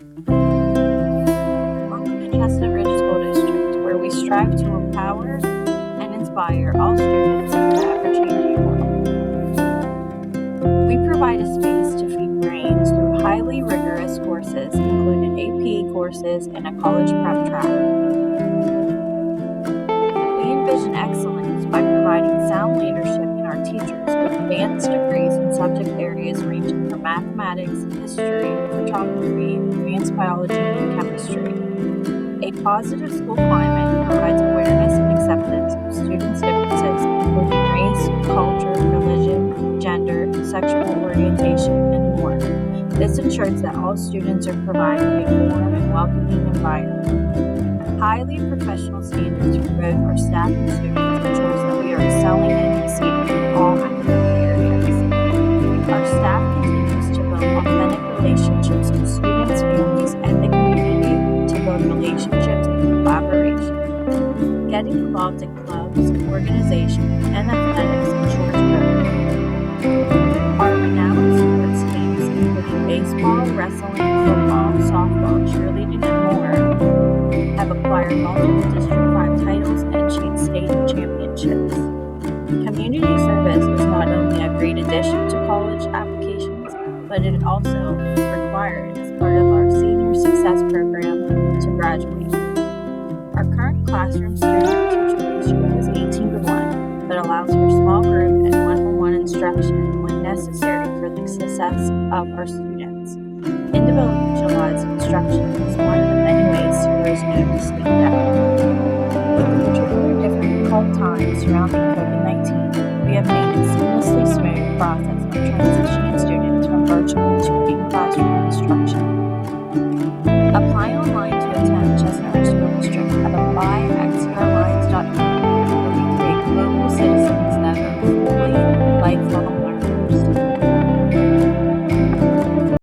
Welcome to Chestnut Ridge School District, where we strive to empower and inspire all students in the ever-changing world. We provide a space to feed brains through highly rigorous courses, including AP courses and a college prep track. We envision excellence by providing sound leadership in our teachers with advanced degrees in subject areas ranging from mathematics, history, photography, advanced biology, and chemistry. A positive school climate provides awareness and acceptance of students' differences, including race, culture, religion, gender, sexual orientation, and more. This ensures that all students are provided a warm and welcoming environment. Highly professional standards for both our staff and students ensures that we are excelling and exceeding in all academic areas. Our staff continues to build authentic relationships with students, families, and the community to build relationships and collaboration. Getting involved in clubs, organizations, and athletics ensures growth. Our renowned sports teams, including baseball, wrestling, football, softball, cheerleading, and more, have acquired multiple District 5 titles and achieved state championships. Community service is not only a great addition to college applications, but it also required as part of our senior success program to graduate. Our current classroom student-teacher ratio is 18-1, but allows for small group and one-on-one instruction when necessary for the success of our students. Individualized instruction is one of the many ways heroes know to stand out. With the particularly difficult times surrounding COVID-19, we have made a seamlessly smooth process of transitioning students from virtual to in-classroom instruction. Apply online to attend Chestnut Ridge School District at apply at